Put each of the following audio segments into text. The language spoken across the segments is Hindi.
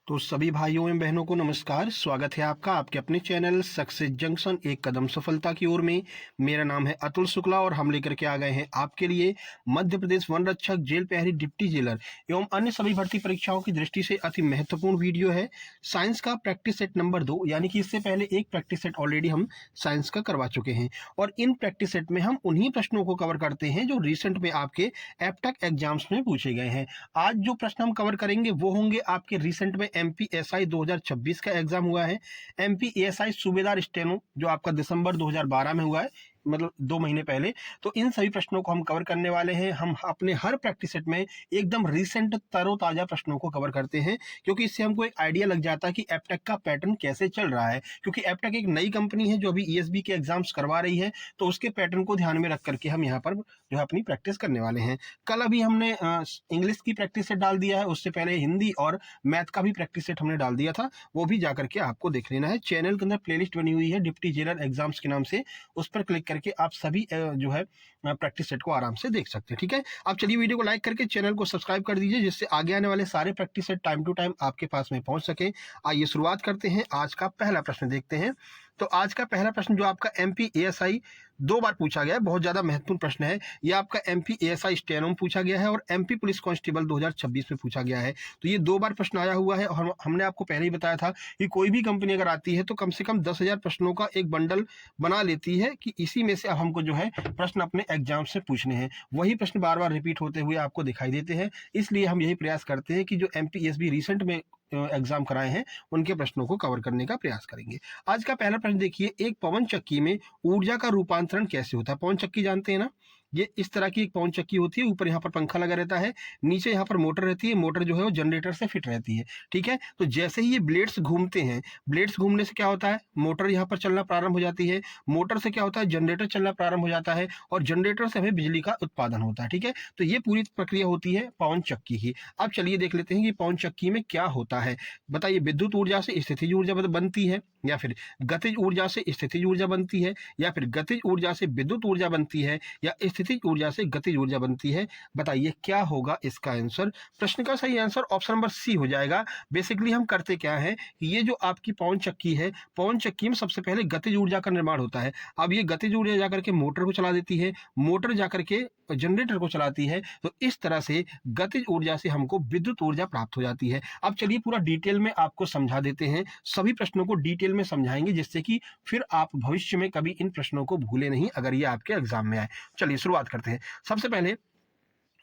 तो सभी भाइयों एवं बहनों को नमस्कार। स्वागत है आपका आपके अपने चैनल सक्सेस जंक्शन एक कदम सफलता की ओर में। मेरा नाम है अतुल शुक्ला और हम लेकर के आ गए हैं आपके लिए मध्य प्रदेश वन रक्षक, जेल प्रहरी, डिप्टी जेलर एवं अन्य सभी भर्ती परीक्षाओं की दृष्टि से अति महत्वपूर्ण वीडियो है। साइंस का प्रैक्टिस सेट नंबर 2, यानी कि इससे पहले एक प्रैक्टिस सेट ऑलरेडी हम साइंस का करवा चुके हैं और इन प्रैक्टिस सेट में हम उन्हीं प्रश्नों को कवर करते हैं जो रिसेंट में आपके एप्टक एग्जाम्स में पूछे गए हैं। आज जो प्रश्न हम कवर करेंगे वो होंगे आपके रिसेंट में एमपीएसआई 2026 का एग्जाम हुआ है। एमपीएसआई सूबेदार स्टेनो जो आपका दिसंबर 2012 में हुआ है, मतलब 2 महीने पहले। तो इन सभी प्रश्नों को हम कवर करने वाले हैं। हम अपने हर प्रैक्टिस सेट में एकदम रिसेंट तरोताजा प्रश्नों को कवर करते हैं, क्योंकि इससे हमको एक आइडिया लग जाता है कि एप्टेक का पैटर्न कैसे चल रहा है। क्योंकि एप्टेक एक नई कंपनी है जो अभी ईएसबी के एग्जाम्स करवा रही है, तो उसके पैटर्न को ध्यान में रख करके हम यहाँ पर जो है अपनी प्रैक्टिस करने वाले हैं। कल अभी हमने इंग्लिश की प्रैक्टिस सेट डाल दिया है, उससे पहले हिंदी और मैथ का भी प्रैक्टिस सेट हमने डाल दिया था, वो भी जाकर के आपको देख लेना है। चैनल के अंदर प्लेलिस्ट बनी हुई है डिप्टी जेलर एग्जाम्स के नाम से, उस पर क्लिक करके आप सभी जो है प्रैक्टिस सेट को आराम से देख सकते हैं। ठीक है, आप चलिए वीडियो को लाइक करके चैनल को सब्सक्राइब कर दीजिए, जिससे आगे आने वाले सारे practice set time to time आपके पास में पहुंच सके। आइए शुरुआत करते हैं। आज का पहला प्रश्न देखते हैं। तो आज का पहला प्रश्न जो आपका एमपीएसआई 2 बार पूछा गया है, बहुत ज्यादा महत्वपूर्ण प्रश्न है। यह आपका एमपीएसआई स्टेनो में पूछा गया है और एमपी पुलिस कांस्टेबल 2026 में पूछा गया है। तो ये 2 बार प्रश्न आया हुआ है और हमने आपको पहले ही बताया था कि कोई भी कंपनी अगर आती है तो कम से कम 10,000 प्रश्नों का एक बंडल बना लेती है कि इसी में से अब हमको जो है प्रश्न अपने एग्जाम से पूछने हैं। वही प्रश्न बार बार रिपीट होते हुए आपको दिखाई देते हैं, इसलिए हम यही प्रयास करते हैं कि जो एमपीएसबी रिसेंट में एग्जाम कराए हैं उनके प्रश्नों को कवर करने का प्रयास करेंगे। आज का पहला प्रश्न देखिए, एक पवन चक्की में ऊर्जा का रूपांतरण कैसे होता है। पवन चक्की जानते हैं ना, ये इस तरह की एक पवन चक्की होती है। ऊपर यहाँ पर पंखा लगा रहता है, नीचे यहाँ पर मोटर रहती है। मोटर जो है वो जनरेटर से फिट रहती है। ठीक है, तो जैसे ही ये ब्लेड्स घूमते हैं, ब्लेड्स घूमने से क्या होता है, मोटर यहाँ पर चलना प्रारंभ हो जाती है। मोटर से क्या होता है, जनरेटर चलना प्रारंभ हो जाता है और जनरेटर से हमें बिजली का उत्पादन होता है। ठीक है, तो ये पूरी प्रक्रिया होती है पवन चक्की की। अब चलिए देख लेते हैं कि पवन चक्की में क्या होता है। बताइए, विद्युत ऊर्जा से स्थितिज ऊर्जा बनती है, या फिर गतिज ऊर्जा से स्थितिज ऊर्जा बनती है, या फिर गतिज ऊर्जा से विद्युत ऊर्जा बनती है, या स्थितिज ऊर्जा से गतिज ऊर्जा बनती है। बताइए क्या होगा इसका आंसर। प्रश्न का सही आंसर ऑप्शन नंबर सी हो जाएगा। बेसिकली हम करते क्या है, ये जो आपकी पवन चक्की है, पवन चक्की में सबसे पहले गतिज ऊर्जा का निर्माण होता है। अब ये गतिज ऊर्जा जाकर के मोटर को चला देती है, मोटर जाकर के जनरेटर को चलाती है। तो इस तरह से गतिज ऊर्जा से हमको विद्युत ऊर्जा प्राप्त हो जाती है। अब चलिए पूरा डिटेल में आपको समझा देते हैं, सभी प्रश्नों को डिटेल में समझाएंगे, जिससे कि फिर आप भविष्य में कभी इन प्रश्नों को भूले नहीं अगर ये आपके एग्जाम में आए। चलिए शुरुआत करते हैं। सबसे पहले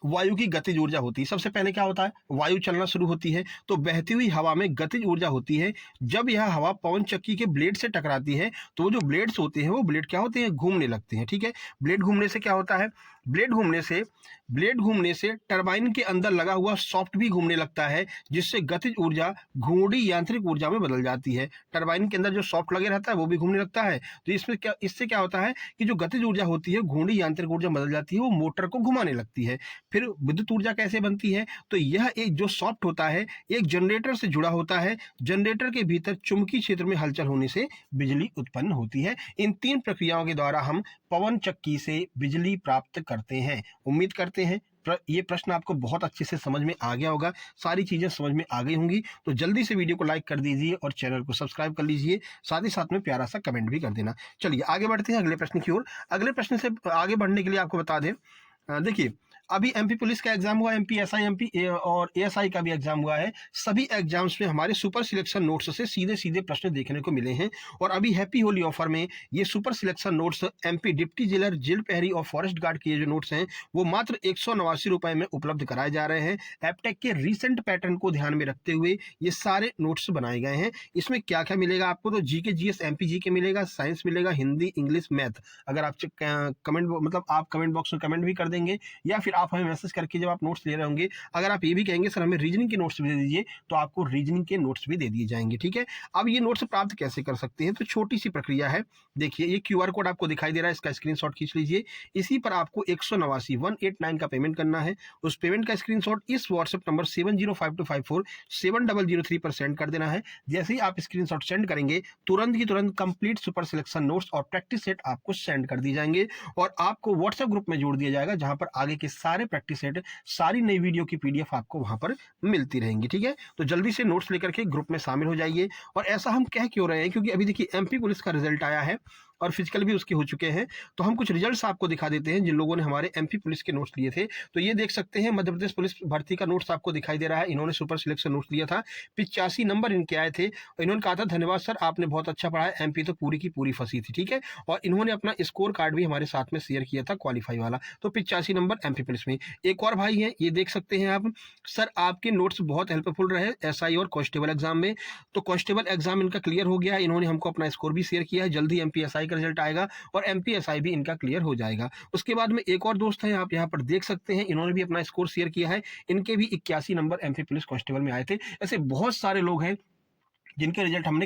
वायु की गतिज ऊर्जा होती है। सबसे पहले क्या होता है, वायु चलना शुरू होती है तो बहती हुई हवा में गतिज ऊर्जा होती है। जब यह हवा पवन चक्की के ब्लेड से टकराती है तो वो जो ब्लेड्स होते हैं वो ब्लेड क्या होते हैं, घूमने लगते हैं। ठीक है, ब्लेड घूमने से क्या होता है, ब्लेड घूमने से टरबाइन के अंदर लगा हुआ सॉफ्ट भी घूमने लगता है, जिससे गतिज ऊर्जा घूर्णी यांत्रिक ऊर्जा में बदल जाती है। टरबाइन के अंदर जो सॉफ्ट लगे रहता है वो भी घूमने लगता है। तो इससे क्या होता है कि जो गतिज ऊर्जा होती है, घूर्णी यांत्रिक ऊर्जा बदल जाती है, वो मोटर को घुमाने लगती है। फिर विद्युत ऊर्जा कैसे बनती है, तो यह एक जो सॉफ्ट होता है एक जनरेटर से जुड़ा होता है। जनरेटर के भीतर चुंबकीय क्षेत्र में हलचल होने से बिजली उत्पन्न होती है। इन 3 प्रक्रियाओं के द्वारा हम पवन चक्की से बिजली प्राप्त करते हैं। उम्मीद करते हैं ये प्रश्न आपको बहुत अच्छे से समझ में आ गया होगा, सारी चीजें समझ में आ गई होंगी। तो जल्दी से वीडियो को लाइक कर दीजिए और चैनल को सब्सक्राइब कर लीजिए, साथ ही साथ में प्यारा सा कमेंट भी कर देना। चलिए आगे बढ़ते हैं अगले प्रश्न की ओर। अगले प्रश्न से आगे बढ़ने के लिए आपको बता दें, देखिए अभी एमपी पुलिस का एग्जाम हुआ, एमपीएसआई एमपी और एएसआई का भी एग्जाम हुआ है। सभी एग्जाम्स में हमारे सुपर सिलेक्शन नोट्स से सीधे सीधे प्रश्न देखने को मिले हैं और अभी हैप्पी होली ऑफर में ये super selection notes MP deputy jailer, jail प्रहरी और फॉरेस्ट गार्ड के जो नोट्स हैं वो मात्र 189 रुपए में उपलब्ध कराए जा रहे हैं। एप्टेक के रिसेंट पैटर्न को ध्यान में रखते हुए ये सारे नोट्स बनाए गए हैं। इसमें क्या क्या मिलेगा आपको, तो जीके जीएस एमपी जीके मिलेगा, साइंस मिलेगा, हिंदी, इंग्लिश, मैथ। अगर आप कमेंट बॉक्स में कमेंट भी कर देंगे या फिर आप हमें मैसेज करके जब आप नोट्स ले रहे होंगे, अगर आप ये भी कहेंगे सर हमें रीजनिंग के नोट्स भी दे दीजिए, तो आपको रीजनिंग के नोट्स भी दे दिए जाएंगे। ठीक है, अब ये नोट्स प्राप्त कैसे कर सकते हैं, तो छोटी सी प्रक्रिया है। देखिए ये क्यूआर कोड आपको दिखाई दे रहा है, इसका स्क्रीनशॉट खींच लीजिए। इसी पर आपको 189 का पेमेंट करना है। उस पेमेंट का स्क्रीनशॉट इस व्हाट्सएप नंबर 7052547003 पर सेंड कर देना है। जैसे ही आप स्क्रीनशॉट सेंड करेंगे, तुरंत की तुरंत कंप्लीट सुपर सिलेक्शन नोट्स और प्रैक्टिस सेट आपको सेंड कर दी जाएंगे और आपको व्हाट्सएप ग्रुप में जोड़ दिया जाएगा, जहां पर आगे के सारे प्रैक्टिस सेट, सारी नई वीडियो की पीडीएफ आपको वहां पर मिलती रहेंगी। ठीक है, तो जल्दी से नोट्स लेकर के ग्रुप में शामिल हो जाइए। और ऐसा हम कह क्यों रहे हैं, क्योंकि अभी देखिए एमपी पुलिस का रिजल्ट आया है और फिजिकल भी उसके हो चुके हैं, तो हम कुछ रिजल्ट्स आपको दिखा देते हैं जिन लोगों ने हमारे एमपी पुलिस के नोट्स लिए थे। तो ये देख सकते हैं मध्य प्रदेश पुलिस भर्ती का नोट्स आपको दिखाई दे रहा है। इन्होंने सुपर सिलेक्शन नोट्स लिया था, 85 नंबर इनके आए थे और इन्होंने कहा था धन्यवाद सर, आपने बहुत अच्छा पढ़ा है, एमपी तो पूरी की पूरी फंसी थी। ठीक है, और इन्होंने अपना स्कोर कार्ड भी हमारे साथ में शेयर किया था क्वालिफाई वाला, तो 85 नंबर एमपी पुलिस में। एक और भाई है, ये देख सकते हैं आप, सर आपके नोट्स बहुत हेल्पफुल रहे एसआई और कांस्टेबल एग्जाम में। तो कांस्टेबल एग्जाम इनका क्लियर हो गया, इन्होंने हमको अपना स्कोर भी शेयर किया है। जल्दी एमपीएसआई का रिजल्ट आएगा और एमपीएसआई भी इनका क्लियर हो जाएगा। उसके बाद में एक और दोस्त है, आप यहाँ पर देख सकते हैं, इन्होंने भी अपना स्कोर शेयर किया है। इनके भी 81 नंबर एमपी पुलिस कांस्टेबल में आए थे। ऐसे बहुत सारे लोग हैं जिनके रिजल्ट हमने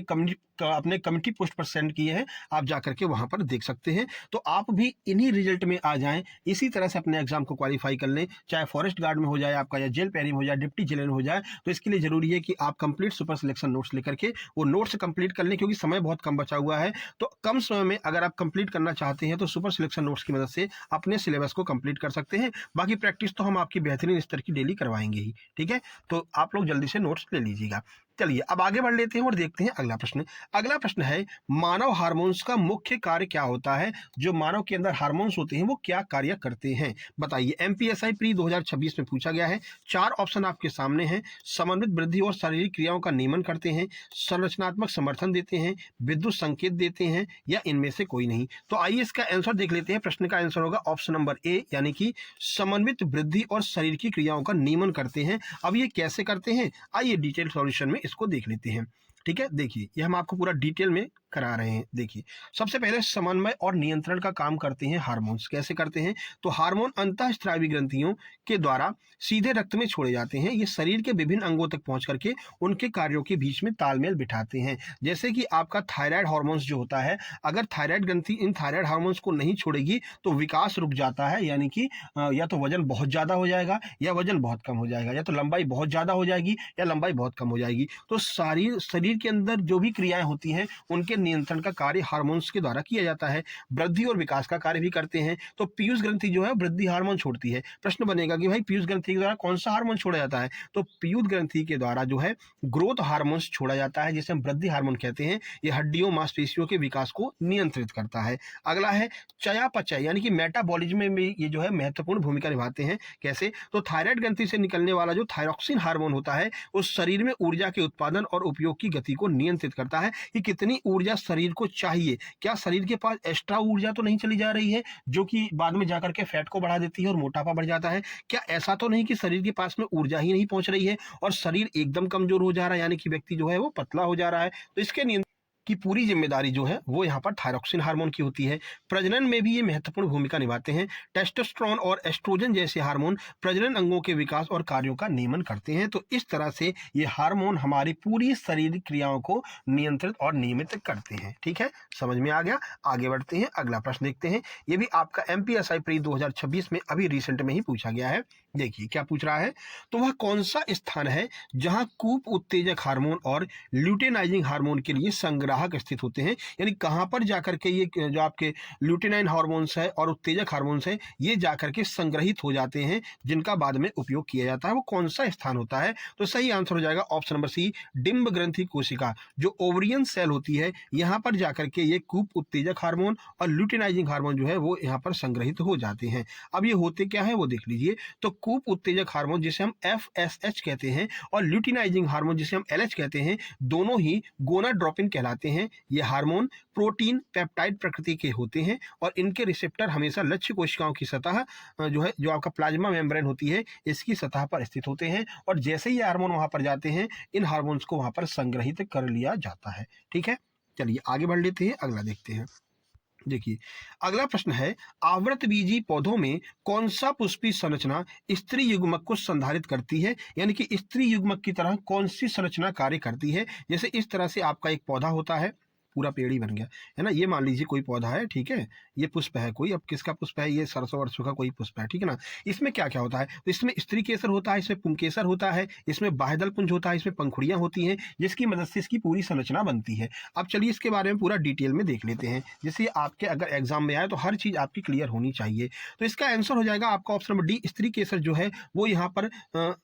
अपने कमिटी पोस्ट पर सेंड किए हैं, आप जाकर के वहां पर देख सकते हैं। तो आप भी इन्हीं रिजल्ट में आ जाएं, इसी तरह से अपने एग्जाम को क्वालिफाई कर लें, चाहे फॉरेस्ट गार्ड में हो जाए आपका, या जेल पैरी में हो जाए, डिप्टी जेलर में हो जाए। तो इसके लिए जरूरी है कि आप कंप्लीट सुपर सिलेक्शन नोट्स लेकर के वो नोट्स कंप्लीट कर लें, क्योंकि समय बहुत कम बचा हुआ है। तो कम समय में अगर आप कंप्लीट करना चाहते हैं तो सुपर सिलेक्शन नोट्स की मदद से अपने सिलेबस को कंप्लीट कर सकते हैं। बाकी प्रैक्टिस तो हम आपकी बेहतरीन स्तर की डेली करवाएंगे ही। ठीक है, तो आप लोग जल्दी से नोट्स ले लीजिएगा। चलिए अब आगे बढ़ लेते हैं और देखते हैं अगला प्रश्न। अगला प्रश्न है, मानव हार्मोन्स का मुख्य कार्य क्या होता है? जो मानव के अंदर हार्मोन्स होते हैं वो क्या कार्य करते हैं, बताइए। एमपीएसआई प्री 2026 में पूछा गया है। 4 ऑप्शन आपके सामने हैं। समन्वित वृद्धि और शारीरिक क्रियाओं का नियमन करते हैं, संरचनात्मक समर्थन देते हैं, विद्युत संकेत देते हैं, या इनमें से कोई नहीं। तो आइए इसका आंसर देख लेते हैं। प्रश्न का आंसर होगा ऑप्शन नंबर ए, यानी कि समन्वित वृद्धि और शरीर की क्रियाओं का नियमन करते हैं। अब ये कैसे करते हैं, आइए डिटेल सॉल्यूशन में इसको देख लेते हैं। ठीक है, देखिए ये हम आपको पूरा डिटेल में करा रहे हैं। देखिए सबसे पहले समन्वय और नियंत्रण का काम करते हैं हार्मोन्स। कैसे करते हैं, तो हार्मोन अंतःस्रावी ग्रंथियों के द्वारा सीधे रक्त में छोड़े जाते हैं। ये शरीर के विभिन्न अंगों तक पहुंच करके उनके कार्यों के बीच में तालमेल बिठाते हैं। जैसे कि आपका थायराइड हार्मोन्स जो होता है, अगर थायराइड ग्रंथि इन थायराइड हार्मोन्स को नहीं छोड़ेगी तो विकास रुक जाता है, यानी कि या तो वजन बहुत ज्यादा हो जाएगा या वजन बहुत कम हो जाएगा, या तो लंबाई बहुत ज्यादा हो जाएगी या लंबाई बहुत कम हो जाएगी। तो सारी शरीर के अंदर जो भी क्रियाएं होती हैं उनके नियंत्रण का कार्य हार्मोन्स के द्वारा किया जाता है। वृद्धि और विकास का कार्य भी करते हैं। तो पीयूष ग्रंथि जो है वृद्धि हार्मोन छोड़ती है। प्रश्न बनेगा कि भाई पीयूष ग्रंथि के द्वारा कौन सा हार्मोन छोड़ा जाता है, तो पीयूष ग्रंथि के द्वारा जो है ग्रोथ हार्मोन्स छोड़ा जाता है, जिसे हम वृद्धि हार्मोन कहते हैं। ये हड्डियों मांसपेशियों के विकास को नियंत्रित करता है। अगला है चयापचय, यानी कि मेटाबॉलिज्म में ये जो है महत्वपूर्ण भूमिका निभाते हैं। कैसे, तो थायराइड ग्रंथि से निकलने वाला जो थायरॉक्सिन हार्मोन होता है उस शरीर में ऊर्जा के उत्पादन और उपयोग की गति को नियंत्रित करता है कि कितनी ऊर्जा शरीर को चाहिए। क्या शरीर के पास एक्स्ट्रा ऊर्जा तो नहीं चली जा रही है जो कि बाद में जाकर के फैट को बढ़ा देती है और मोटापा बढ़ जाता है? क्या ऐसा तो नहीं कि शरीर के पास में ऊर्जा ही नहीं पहुंच रही है और शरीर एकदम कमजोर हो जा रहा है, यानी कि व्यक्ति जो है वो पतला हो जा रहा है? तो इसके नियंत्रण की पूरी जिम्मेदारी जो है वो यहाँ पर थायरॉक्सिन हार्मोन की होती है। प्रजनन में भी ये महत्वपूर्ण भूमिका निभाते हैं। टेस्टोस्टेरोन और एस्ट्रोजन जैसे हार्मोन प्रजनन अंगों के विकास और कार्यों का नियमन करते हैं। तो इस तरह से ये हार्मोन हमारी पूरी शारीरिक क्रियाओं को नियंत्रित और नियमित करते हैं। ठीक है, समझ में आ गया। आगे बढ़ते हैं, अगला प्रश्न देखते हैं। ये भी आपका एमपीएसआई प्री 2026 में अभी रिसेंट में ही पूछा गया है। देखिए क्या पूछ रहा है, तो वह कौन सा स्थान है जहां कूप उत्तेजक हार्मोन और ल्यूटेनाइजिंग हार्मोन के लिए संग्राहक स्थित होते हैं? यानी कहां पर जाकर के ये जो आपके ल्यूटेनाइन हार्मोन्स है और उत्तेजक हार्मोन्स है ये जाकर के संग्रहित हो जाते हैं, जिनका बाद में उपयोग किया जाता है, वो कौन सा स्थान होता है? तो सही आंसर हो जाएगा ऑप्शन नंबर सी, डिंब ग्रंथि कोशिका। जो ओवरियन सेल होती है यहां पर जाकर के ये कूप उत्तेजक हार्मोन और ल्यूटेनाइजिंग हार्मोन जो है वो यहाँ पर संग्रहित हो जाते हैं। अब ये होते क्या है वो देख लीजिए। तो कूप उत्तेजक हार्मोन जिसे हम FSH कहते हैं और ल्यूटिनाइजिंग हार्मोन जिसे हम LH कहते हैं, दोनों ही गोनाडोट्रोपिन कहलाते हैं। ये हार्मोन प्रोटीन पेप्टाइड प्रकृति के होते हैं और इनके रिसेप्टर हमेशा लक्ष्य कोशिकाओं की सतह जो आपका प्लाज्मा मेम्ब्रेन होती है इसकी सतह पर स्थित होते हैं, और जैसे ही हार्मोन वहां पर जाते हैं इन हार्मोन्स को वहां पर संग्रहित कर लिया जाता है। ठीक है, चलिए आगे बढ़ लेते हैं, अगला देखते हैं। देखिए अगला प्रश्न है, आवृतबीजी पौधों में कौन सा पुष्पीय संरचना स्त्री युग्मक को संधारित करती है? यानी कि स्त्री युग्मक की तरह कौन सी संरचना कार्य करती है? जैसे इस तरह से आपका एक पौधा होता है, पूरा पेड़ ही बन गया, है ना। ये मान लीजिए कोई पौधा है, ठीक है, ये पुष्प है कोई, अब किसका पुष्प है, ये सरसों वरसों का कोई पुष्प है, ठीक है ना। इसमें क्या क्या होता है, तो इसमें स्त्री केसर होता है, इसमें पुंकेसर होता है, इसमें बाह्यदल पुंज होता है, इसमें पंखुड़ियां होती हैं, जिसकी मदद से इसकी पूरी संरचना बनती है। अब चलिए इसके बारे में पूरा डिटेल में देख लेते हैं, जैसे आपके अगर एग्जाम में आए तो हर चीज आपकी क्लियर होनी चाहिए। तो इसका आंसर हो जाएगा आपका ऑप्शन नंबर डी, स्त्री केसर जो है वो यहाँ पर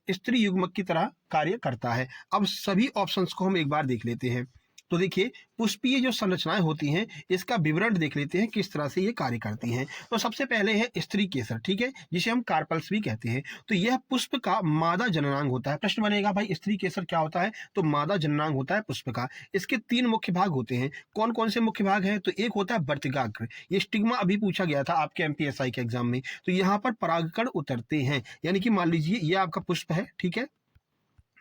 स्त्री युग्मक की तरह कार्य करता है। अब सभी ऑप्शंस को हम एक बार देख लेते हैं। तो देखिए पुष्पीय जो संरचनाएं होती हैं इसका विवरण देख लेते हैं किस तरह से ये कार्य करती हैं। तो सबसे पहले है स्त्री केसर, ठीक है, जिसे हम कार्पल्स भी कहते हैं। तो यह पुष्प का मादा जननांग होता है। प्रश्न बनेगा भाई स्त्री केसर क्या होता है, तो मादा जननांग होता है पुष्प का। इसके 3 मुख्य भाग होते हैं। कौन कौन से मुख्य भाग हैं, तो एक होता है वर्तिकाग्र, ये स्टिग्मा अभी पूछा गया था आपके एमपीएसआई के एग्जाम में। तो यहाँ पर परागकण उतरते हैं, यानी कि मान लीजिए ये आपका पुष्प है, ठीक है,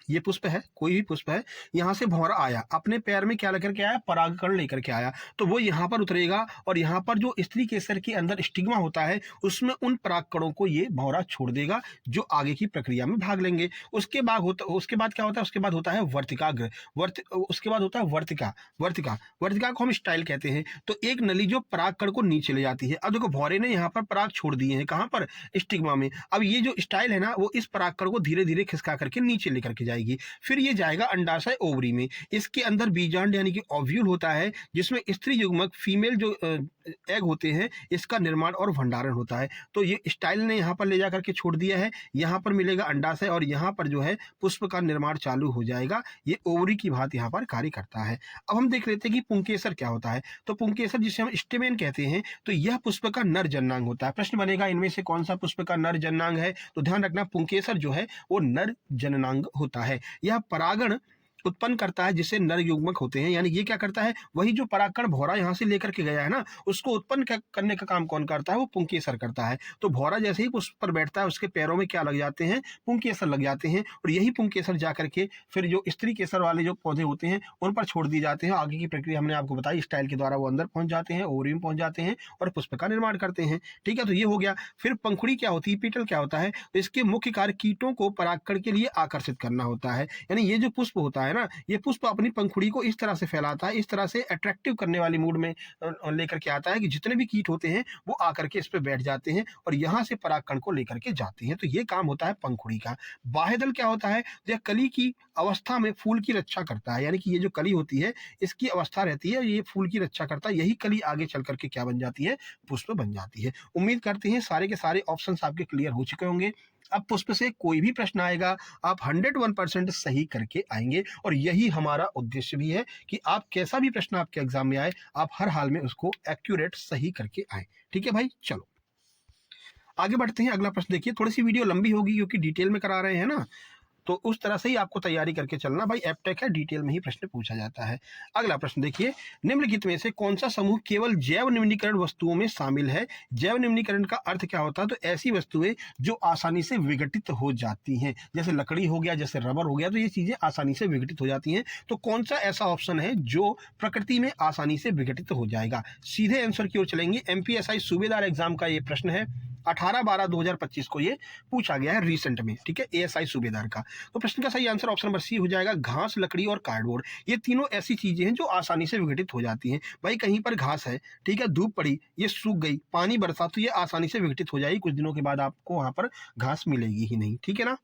ये पुष्प है, कोई भी पुष्प है, यहाँ से भौरा आया, अपने पैर में क्या लेकर के आया, परागकण लेकर के आया, तो वो यहाँ पर उतरेगा और यहाँ पर जो स्त्री केसर के अंदर स्टिग्मा होता है उसमें उन परागकणों को ये भौरा छोड़ देगा जो आगे की प्रक्रिया में भाग लेंगे। उसके बाद क्या होता है, उसके बाद होता है वर्तिकाग्र, उसके बाद होता है वर्तिका। वर्तिका को हम स्टाइल कहते हैं। तो एक नली जो परागकण को नीचे ले जाती है। अब देखो भौरे ने यहाँ पर पराग छोड़ दिए हैं, कहाँ पर, स्टिग्मा में। अब ये जो स्टाइल है ना वो इस परागकण को धीरे धीरे खिसका करके नीचे लेकर के जाएगी। फिर ये जाएगा अंडाशय ओवरी में। इसके अंदर बीजांड यानी कि ओव्यूल होता है, जिसमें स्त्री युग्मक फीमेल जो एग होते हैं इसका निर्माण और भंडारण होता है। तो ये स्टाइल ने यहाँ पर ले जाकर के छोड़ दिया है, यहाँ पर मिलेगा अंडाशय और यहाँ पर जो है पुष्प का निर्माण चालू हो जाएगा। ये ओवरी की भांति यहाँ पर कार्य करता है। अब हम देख लेते हैं कि पुंकेसर क्या होता है। तो पुंकेसर जिसे हम स्टेमेन कहते हैं, तो यह पुष्प का नर जननांग होता है। प्रश्न बनेगा इनमें से कौन सा पुष्प का नर जननांग है, तो ध्यान रखना पुंकेसर जो है वो नर जननांग होता है। यह परागण उत्पन्न करता है जिससे नर युग्मक होते हैं, यानी ये क्या करता है, वही जो परागकण भौरा यहाँ से लेकर के गया है ना उसको उत्पन्न करने का काम कौन करता है, वो पुंकेसर करता है। तो भौरा जैसे ही पुष्प पर बैठता है उसके पैरों में क्या लग जाते हैं, पुंकेसर लग जाते हैं, और यही पुंकेसर जाकर के फिर जो स्त्री केसर वाले जो पौधे होते हैं उन पर छोड़ दिए जाते हैं। आगे की प्रक्रिया हमने आपको बताई, स्टाइल के द्वारा वो अंदर पहुंच जाते हैं, ओवरी में पहुंच जाते हैं और पुष्प का निर्माण करते हैं। ठीक है, तो ये हो गया। फिर पंखुड़ी क्या होती है, पीटल क्या होता है, तो इसके मुख्य कार्य कीटों को परागकण के लिए आकर्षित करना होता है। यानी ये जो पुष्प होता है ना, ये पुष्प अपनी पंखुड़ी को इस तरह से फैलाता है, इस तरह से अट्रैक्टिव करने वाली मूड में लेकर के आता है कि जितने भी कीट होते हैं वो आकर के इस पे बैठ जाते हैं और यहाँ से परागकण को लेकर के जाते हैं। तो ये काम होता है पंखुड़ी का। बाह्यदल क्या होता है, यह कली की अवस्था में फूल की रक्षा करता है। यानी कि ये जो कली होती है इसकी अवस्था रहती है, ये फूल की रक्षा करता है, यही कली आगे चल करके क्या बन जाती है, पुष्प बन जाती है। उम्मीद करते हैं सारे के सारे ऑप्शन आपके क्लियर हो चुके होंगे। अब पुष्प से कोई भी प्रश्न आएगा आप 101% सही करके आएंगे, और यही हमारा उद्देश्य भी है कि आप कैसा भी प्रश्न आपके एग्जाम में आए आप हर हाल में उसको एक्यूरेट सही करके आए। ठीक है भाई, चलो आगे बढ़ते हैं। अगला प्रश्न देखिए, थोड़ी सी वीडियो लंबी होगी क्योंकि डिटेल में करा रहे हैं ना, तो उस तरह से ही आपको तैयारी करके चलना भाई। एप्टेक है, डिटेल में ही प्रश्न पूछा जाता है। अगला प्रश्न देखिए, निम्नलिखित में से कौन सा समूह केवल जैव निम्नीकरण वस्तुओं में शामिल है। जैव निम्नीकरण का अर्थ क्या होता है, तो ऐसी वस्तुएं जो आसानी से विघटित हो जाती हैं, जैसे लकड़ी हो गया, जैसे रबर हो गया, तो ये चीजें आसानी से विघटित हो जाती हैं। तो कौन सा ऐसा ऑप्शन है जो प्रकृति में आसानी से विघटित हो जाएगा। सीधे आंसर की ओर चलेंगे। एमपीएसआई सूबेदार एग्जाम का ये प्रश्न है, 18/12/2025 को ये पूछा गया है रिसेंट में। ठीक है, एएसआई सूबेदार का। तो प्रश्न का सही आंसर ऑप्शन नंबर सी हो जाएगा, घास, लकड़ी और कार्डबोर्ड। ये तीनों ऐसी चीजें हैं जो आसानी से विघटित हो जाती हैं। भाई कहीं पर घास है, ठीक है, धूप पड़ी, ये सूख गई, पानी बरसा, तो ये आसानी से विघटित हो जाएगी, कुछ दिनों के बाद आपको वहां पर घास मिलेगी ही नहीं। ठीक है ना।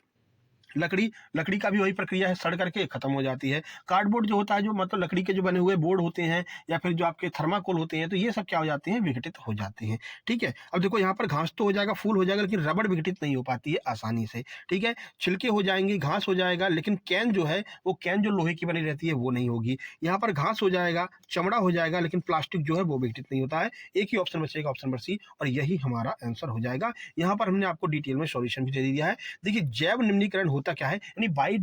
लकड़ी का भी वही प्रक्रिया है, सड़ करके खत्म हो जाती है। कार्डबोर्ड जो होता है, जो मतलब लकड़ी के जो बने हुए बोर्ड होते हैं या फिर जो आपके थर्माकोल होते हैं, तो ये सब क्या हो जाते हैं, विघटित हो जाते हैं। ठीक है, अब देखो यहाँ पर घास तो हो जाएगा, फूल हो जाएगा, लेकिन रबड़ विघटित नहीं हो पाती है आसानी से। ठीक है, छिलके हो जाएंगे, घास हो जाएगा, लेकिन कैन जो है वो कैन जो लोहे की बनी रहती है वो नहीं होगी। यहाँ पर घास हो जाएगा, चमड़ा हो जाएगा, लेकिन प्लास्टिक जो है वो विघटित नहीं होता है। एक ही ऑप्शन बचेगा, ऑप्शन नंबर सी, और यही हमारा आंसर हो जाएगा। यहाँ पर हमने आपको डिटेल में सॉल्यूशन भी दे दिया है। देखिए जैव निम्नीकरण होता क्या है, यानी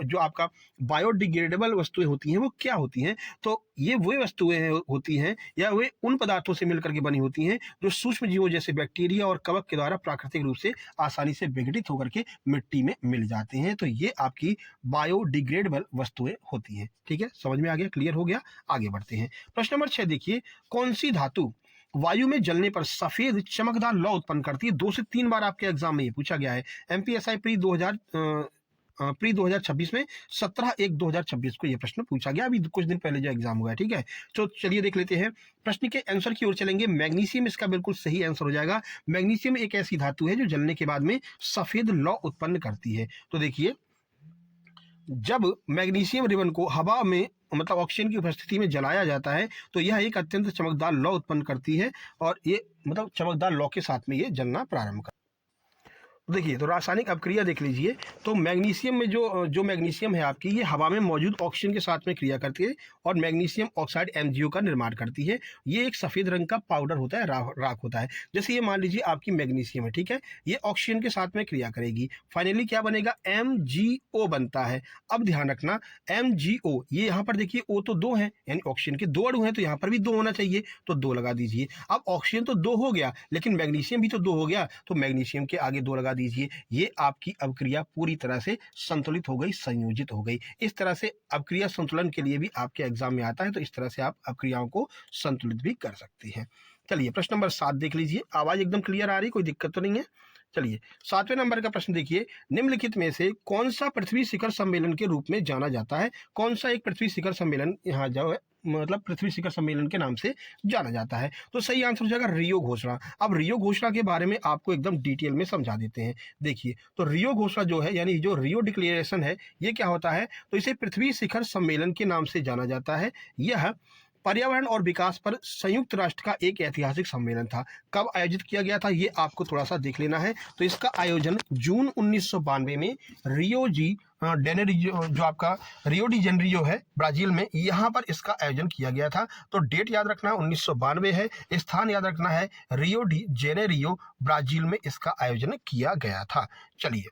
जो आपका बायोडिग्रेडेबल वस्तुएं होती हैं वो क्या होती हैं, तो ये वो वस्तुएं होती हैं या वे उन पदार्थों से मिलकर के बनी होती हैं जो सूक्ष्म जीवों जैसे बैक्टीरिया और कवक के द्वारा प्राकृतिक रूप से आसानी से विघटित होकर के मिट्टी में मिल जाते हैं। तो ये आपकी बायोडिग्रेडेबल वस्तुएं होती हैं। ठीक है, समझ में आ गया, क्लियर हो गया। आगे बढ़ते हैं। प्रश्न नंबर 6 देखिए, कौन सी धातु वायु में जलने पर सफेद चमकदार लौ उत्पन्न करती है। 2 से 3 बार आपके एग्जाम में ये पूछा गया है। एमपीएसआई प्री प्री 2026 में 17/1/2026 को ये प्रश्न पूछा गया, अभी कुछ दिन पहले जो एग्जाम हुआ है। ठीक है, तो चलिए देख लेते हैं प्रश्न के आंसर की ओर चलेंगे। मैग्नीशियम इसका बिल्कुल सही आंसर हो जाएगा। मैग्नीशियम एक ऐसी धातु है जो जलने के बाद में सफेद लौ उत्पन्न करती है। तो देखिए, जब मैग्नीशियम रिबन को हवा में मतलब ऑक्सीजन की उपस्थिति में जलाया जाता है तो यह एक अत्यंत चमकदार लौ उत्पन्न करती है और ये मतलब चमकदार लौ के साथ में ये जलना प्रारंभ करती है। देखिए, तो रासायनिक अपक्रिया देख लीजिए। तो मैग्नीशियम में जो मैग्नीशियम है आपकी, ये हवा में मौजूद ऑक्सीजन के साथ में क्रिया करती है और मैग्नीशियम ऑक्साइड MgO का निर्माण करती है। ये एक सफ़ेद रंग का पाउडर होता है, राख होता है। जैसे ये मान लीजिए आपकी मैग्नीशियम है, ठीक है, ये ऑक्सीजन के साथ में क्रिया करेगी, फाइनली क्या बनेगा, MgO बनता है। अब ध्यान रखना, MgO, ये यहाँ पर देखिए O तो 2 है, यानी ऑक्सीजन के 2 अणु हैं, तो यहाँ पर भी 2 होना चाहिए, तो 2 लगा दीजिए। अब ऑक्सीजन तो 2 हो गया, लेकिन मैग्नीशियम भी तो 2 हो गया, तो मैग्नीशियम के आगे 2 लगा दीजिए। ये आपकी अवक्रिया पूरी तरह से संतुलित हो गई, संयोजित हो गई। इस तरह से अवक्रिया संतुलन के लिए भी आपके एग्जाम में आता है, तो इस तरह से आप अवक्रियाओं को संतुलित भी कर सकती हैं। चलिए प्रश्न नंबर 7 देख लीजिए। आवाज एकदम क्लियर आ रही, कोई दिक्कत तो नहीं है। चलिए 7वें नंबर का प्रश्न देखिए। निम्नलिखित में से कौन सा पृथ्वी शिखर सम्मेलन के रूप में जाना जाता है? कौन सा एक पृथ्वी शिखर सम्मेलन यहाँ जो है मतलब पृथ्वी शिखर सम्मेलन के नाम से जाना जाता है? तो सही आंसर हो जाएगा रियो घोषणा। अब रियो घोषणा के बारे में आपको एकदम डिटेल में समझा देते हैं। देखिए, तो रियो घोषणा जो है, यानी जो रियो डिक्लेरेशन है, ये क्या होता है? तो इसे पृथ्वी शिखर सम्मेलन के नाम से जाना जाता है। यह पर्यावरण और विकास पर संयुक्त राष्ट्र का एक ऐतिहासिक सम्मेलन था। कब आयोजित किया गया था, ये आपको थोड़ा सा देख लेना है। तो इसका आयोजन जून 1992 में रियो डी जेनेरियो है ब्राजील में, यहाँ पर इसका आयोजन किया गया था। तो डेट याद रखना है 1992 है, स्थान याद रखना है रियो डी जेनेरियो ब्राजील में इसका आयोजन किया गया था। चलिए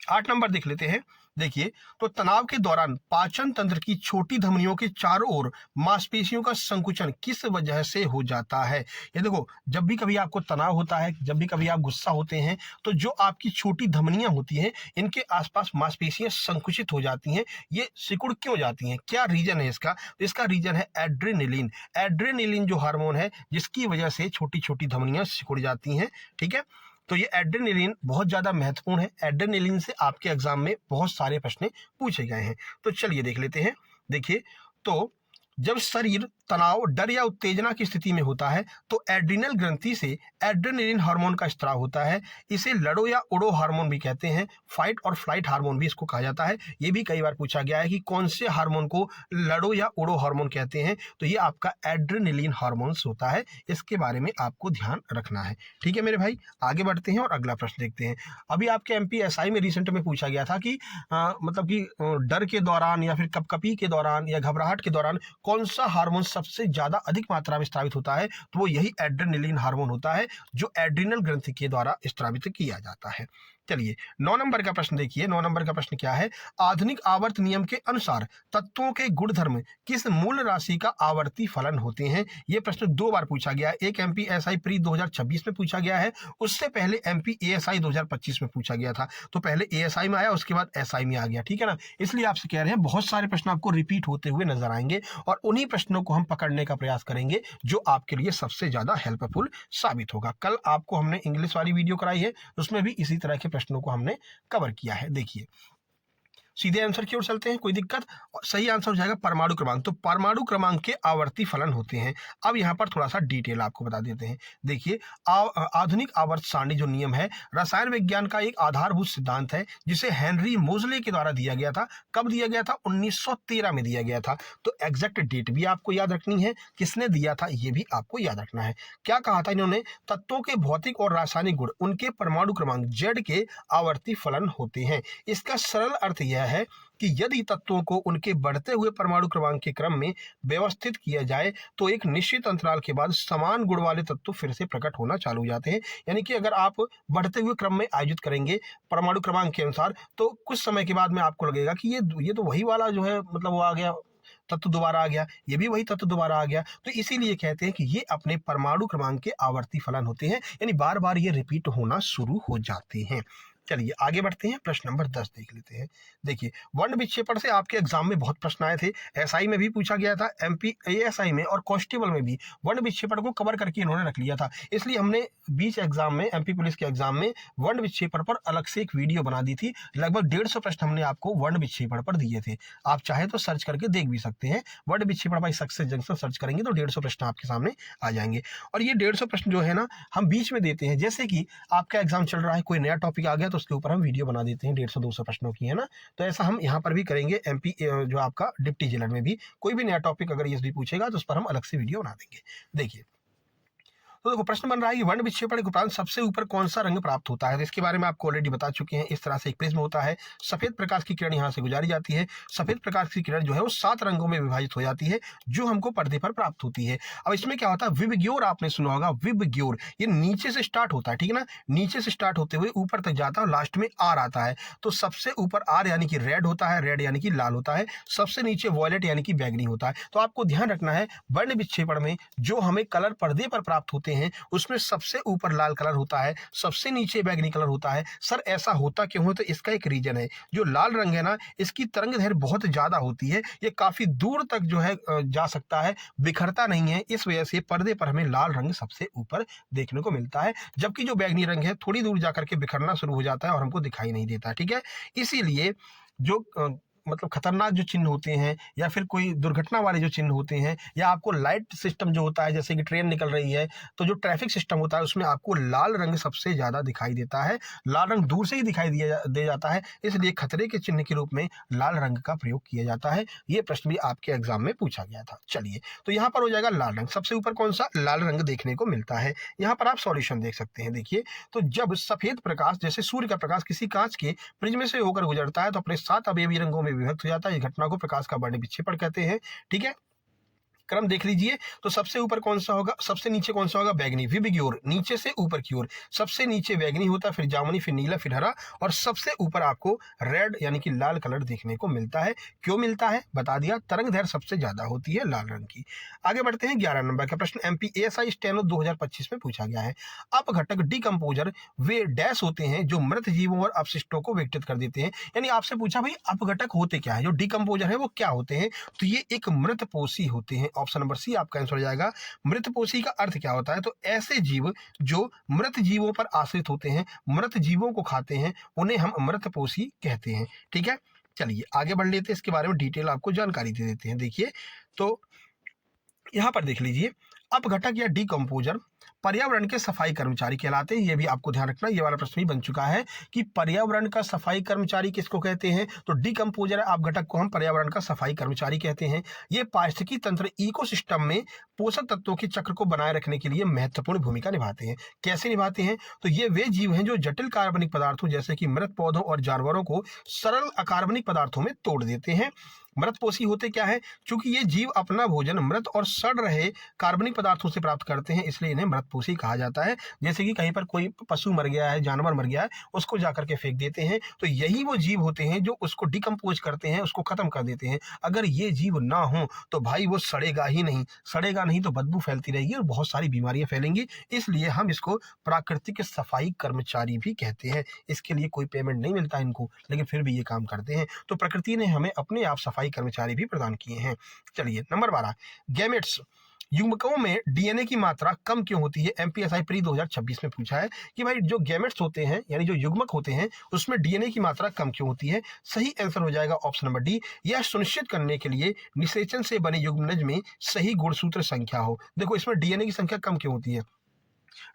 8 नंबर देख लेते हैं। देखिए, तो तनाव के दौरान पाचन तंत्र की छोटी धमनियों के चारों ओर मांसपेशियों का संकुचन किस वजह से हो जाता है? ये देखो, जब भी कभी आपको तनाव होता है, जब भी कभी आप गुस्सा होते हैं, तो जो आपकी छोटी धमनियां होती हैं, इनके आसपास मांसपेशियां संकुचित हो जाती हैं। ये सिकुड़ क्यों जाती हैं? क्या रीजन है इसका? तो इसका रीजन है एड्रेनलिन। एड्रेनलिन जो हार्मोन है, जिसकी वजह से छोटी छोटी धमनियां सिकुड़ जाती हैं। ठीक है, तो ये एड्रेनलिन बहुत ज़्यादा महत्वपूर्ण है। एड्रेनलिन से आपके एग्जाम में बहुत सारे प्रश्न पूछे गए हैं। तो चलिए देख लेते हैं। देखिए, तो जब शरीर तनाव, डर या उत्तेजना की स्थिति में होता है तो एड्रिनल ग्रंथि से एड्रेनलिन हार्मोन का स्त्राव होता है। इसे लड़ो या उड़ो हार्मोन भी कहते हैं, फाइट और फ्लाइट हार्मोन भी इसको कहा जाता है। ये भी कई बार पूछा गया है कि कौन से हार्मोन को लड़ो या उड़ो हार्मोन कहते हैं, तो ये आपका एड्रेनलिन हार्मोन्स होता है। इसके बारे में आपको ध्यान रखना है। ठीक है मेरे भाई, आगे बढ़ते हैं और अगला प्रश्न देखते हैं। अभी आपके MPSI में रिसेंट में पूछा गया था कि मतलब कि डर के दौरान या फिर कपकपी के दौरान या घबराहट के दौरान कौन सा हार्मोन सबसे ज्यादा अधिक मात्रा में स्रावित होता है? तो वो यही एड्रेनलिन हार्मोन होता है, जो एड्रिनल ग्रंथि के द्वारा स्रावित किया जाता है। चलिए 9 नंबर का प्रश्न देखिए। 9 नंबर का प्रश्न क्या है? आधुनिक आवर्त नियम के अनुसार तत्वों के गुणधर्म किस मूल राशि का आवर्ती फलन होते हैं? ये प्रश्न 2 बार पूछा गया। एक MPSI प्री 2026 में पूछा गया है, उससे पहले MPASI 2025 में पूछा गया था। तो पहले ASI में आया, उसके बाद SI में आ गया। ठीक है ना, इसलिए आपसे कह रहे हैं बहुत सारे प्रश्न आपको रिपीट होते हुए नजर आएंगे और उन्हीं प्रश्नों को हम पकड़ने का प्रयास करेंगे जो आपके लिए सबसे ज्यादा हेल्पफुल साबित होगा। कल आपको हमने इंग्लिश वाली वीडियो कराई है, उसमें भी इसी तरह के प्रश्नों को हमने कवर किया है। देखिए, सीधे आंसर की ओर चलते हैं, कोई दिक्कत? सही आंसर हो जाएगा परमाणु क्रमांक। तो परमाणु क्रमांक के आवर्ती फलन होते हैं। अब यहाँ पर थोड़ा सा डिटेल आपको बता देते हैं। देखिए, आधुनिक आवर्त सारणी जो नियम है, रसायन विज्ञान का एक आधारभूत सिद्धांत है, जिसे हेनरी मोजले के द्वारा दिया गया था। कब दिया गया था? 1913 में दिया गया था। तो एग्जैक्ट डेट भी आपको याद रखनी है, किसने दिया था ये भी आपको याद रखना है। क्या कहा था इन्होंने? तत्वों के भौतिक और रासायनिक गुण उनके परमाणु क्रमांक Z के आवर्ती फलन होते हैं। इसका सरल अर्थ यह है कि यदि तत्वों को उनके बढ़ते हुए परमाणु क्रमांक के क्रम में व्यवस्थित किया जाए तो एक निश्चित अंतराल के बाद समान गुण वाले तत्व फिर से प्रकट होना चालू हो जाते हैं। यानी कि अगर आप बढ़ते हुए क्रम में आयोजित करेंगे परमाणु क्रमांक के अनुसार, तो कुछ समय के बाद में आपको लगेगा कि ये तो वही वाला जो है, मतलब वो आ गया तत्व दोबारा आ गया, ये भी वही तत्व दोबारा आ गया। तो इसीलिए कहते हैं कि ये अपने परमाणु क्रमांक के आवर्ती फलन होते हैं, यानी बार बार ये रिपीट होना शुरू हो जाते हैं। चलिए आगे बढ़ते हैं, प्रश्न नंबर 10 देख लेते हैं। देखिए, वर्ण विक्षेपण से आपके एग्जाम में बहुत प्रश्न आए थे, एसआई में भी पूछा गया था, एमपी एएसआई में और कांस्टेबल में भी वर्ण विक्षेपण को कवर करके इन्होंने रख लिया था। इसलिए हमने बीच एग्जाम में, एमपी पुलिस के एग्जाम में वर्ण विक्षेपण पर अलग से एक वीडियो बना दी थी। लगभग 150 प्रश्न हमने आपको वर्ण विक्षेपण पर दिए थे। आप चाहे तो सर्च करके देख भी सकते हैं, वर्ण विक्षेपण बाय सक्सेस जंक्शन सर्च करेंगे तो 150 प्रश्न आपके सामने आ जाएंगे। और ये 150 प्रश्न जो है ना, हम बीच में देते हैं। जैसे कि आपका एग्जाम चल रहा है, कोई नया टॉपिक आ गया तो उसके ऊपर हम वीडियो बना देते हैं 150-200 प्रश्नों की, है ना। तो ऐसा हम यहाँ पर भी करेंगे। एमपी जो आपका डिप्टी जेलर में भी कोई भी नया टॉपिक अगर एसबी पूछेगा तो उस पर हम अलग से वीडियो बना देंगे। देखिए, तो देखो प्रश्न बन रहा है कि वर्ण विक्षेपण के उपरांत सबसे ऊपर कौन सा रंग प्राप्त होता है। तो इसके बारे में आपको ऑलरेडी बता चुके हैं। इस तरह से एक प्रिज्म होता है, सफेद प्रकाश की किरण यहाँ से गुजारी जाती है, सफेद प्रकाश की किरण जो है वो 7 रंगों में विभाजित हो जाती है जो हमको पर्दे पर प्राप्त होती है। अब इसमें क्या होता है, विबग्योर आपने सुना होगा, विबग्योर ये नीचे से स्टार्ट होता है, ठीक है ना, नीचे से स्टार्ट होते हुए ऊपर तक जाता है और लास्ट में आर आता है। तो सबसे ऊपर आर यानी कि रेड होता है, रेड यानी कि लाल होता है, सबसे नीचे वॉयलेट यानी कि बैगनी होता है। तो आपको ध्यान रखना है, वर्ण विक्षेपण में जो हमें कलर पर्दे पर प्राप्त होते हैं उसमें सबसे ऊपर लाल कलर होता है, सबसे नीचे बैगनी कलर होता है। सर ऐसा होता क्यों है, तो इसका एक रीजन है। जो लाल रंग है ना, इसकी तरंग दैर्घ्य बहुत ज्यादा होती है, ये काफी दूर तक जो है जा सकता है, बिखरता नहीं है। इस वजह से पर्दे पर हमें लाल रंग सबसे ऊपर देखने को मिलता है, जबकि जो बैगनी रंग है थोड़ी दूर जाकर के बिखरना शुरू हो जाता है और हमको दिखाई नहीं देता, ठीक है। इसीलिए जो मतलब खतरनाक जो चिन्ह होते हैं या फिर कोई दुर्घटना वाले जो चिन्ह होते हैं, या आपको लाइट सिस्टम जो होता है, जैसे कि ट्रेन निकल रही है तो जो ट्रैफिक सिस्टम होता है उसमें आपको लाल रंग सबसे ज्यादा दिखाई देता है। लाल रंग दूर से ही दिखाई दे जाता है, इसलिए खतरे के चिन्ह के रूप में लाल रंग का प्रयोग किया जाता है। ये प्रश्न भी आपके एग्जाम में पूछा गया था। चलिए, तो यहाँ पर हो जाएगा लाल रंग, सबसे ऊपर कौन सा, लाल रंग देखने को मिलता है। यहाँ पर आप सॉल्यूशन देख सकते हैं। देखिए, तो जब सफेद प्रकाश जैसे सूर्य का प्रकाश किसी कांच के प्रिज्म से होकर गुजरता है तो अपने 7 अवयवी रंगों में विभक्त हो जाता है। घटना को प्रकाश का वर्ण विक्षेपण कहते हैं, ठीक है। क्रम देख लीजिए, तो सबसे ऊपर कौन सा होगा, सबसे नीचे कौन सा होगा, बैगनी, विबग्योर नीचे से ऊपर की ओर, सबसे नीचे बैगनी होता है, फिर जामुनी, फिर नीला, फिर हरा, और सबसे ऊपर आपको रेड यानी कि लाल कलर देखने को मिलता है। क्यों मिलता है बता दिया, तरंग दैर्घ्य सबसे ज्यादा होती है लाल रंग की। आगे बढ़ते हैं 11 नंबर का प्रश्न, एमपी एएसआई स्टेनो 2025 में पूछा गया है। अपघटक डिकम्पोजर वे डैश होते हैं जो मृत जीवों और अपशिष्टों को विघटित कर देते हैं। यानी आपसे पूछा भाई अपघटक होते क्या है, जो डिकम्पोजर है वो क्या होते हैं, तो ये एक मृतपोषी होते हैं। ऑप्शन नंबर सी आपका आंसर हो जाएगा। मृतपोषी का अर्थ क्या होता है, तो ऐसे जीव जो मृत जीवों पर आश्रित होते हैं, मृत जीवों को खाते हैं, उन्हें हम मृतपोषी कहते हैं, ठीक है। चलिए आगे बढ़ लेते हैं, इसके बारे में डिटेल आपको जानकारी दे देते हैं। देखिए, तो यहां पर देख लीजिए, अपघटक या डिकम्पोजर पर्यावरण के सफाई कर्मचारी कहलाते हैं। ये भी आपको ध्यान रखना, ये वाला प्रश्न भी बन चुका है कि पर्यावरण का सफाई कर्मचारी किसको कहते हैं, तो डिकम्पोजर अपघटक को हम पर्यावरण का सफाई कर्मचारी कहते हैं। ये पारिस्थितिकी तंत्र इकोसिस्टम में पोषक तत्वों के चक्र को बनाए रखने के लिए महत्वपूर्ण भूमिका निभाते हैं। कैसे निभाते हैं, तो ये वे जीव हैं जो जटिल कार्बनिक पदार्थों जैसे कि मृत पौधों और जानवरों को सरल अकार्बनिक पदार्थों में तोड़ देते हैं। मृतपोषी होते क्या है, क्योंकि ये जीव अपना भोजन मृत और सड़ रहे कार्बनिक पदार्थों से प्राप्त करते हैं, इसलिए इन्हें मृतपोषी कहा जाता है। जैसे कि कहीं पर कोई पशु मर गया है, जानवर मर गया है, उसको जाकर के फेंक देते हैं, तो यही वो जीव होते हैं जो उसको डिकम्पोज करते हैं, उसको खत्म कर देते हैं। अगर ये जीव ना हो तो भाई वो सड़ेगा ही नहीं, सड़ेगा नहीं तो बदबू फैलती रहेगी और बहुत सारी बीमारियां फैलेंगी। इसलिए हम इसको प्राकृतिक सफाई कर्मचारी भी कहते हैं। इसके लिए कोई पेमेंट नहीं मिलता इनको, लेकिन फिर भी ये काम करते हैं। तो प्रकृति ने हमें अपने आप सफाई कर्मचारी भी प्रदान किए हैं। चलिए नंबर 12, गैमेट्स युग्मकों में डीएनए की मात्रा कम क्यों होती है। एमपीएसआई प्री 2026 में पूछा है कि भाई जो गैमेट्स होते हैं यानी जो युग्मक होते हैं उसमें डीएनए की मात्रा कम क्यों होती है। सही आंसर हो जाएगा ऑप्शन नंबर डी, यह सुनिश्चित करने के लिए निषेचन से बने युग्मनज में सही गुणसूत्र संख्या हो। देखो इसमें डीएनए की संख्या कम क्यों होती है,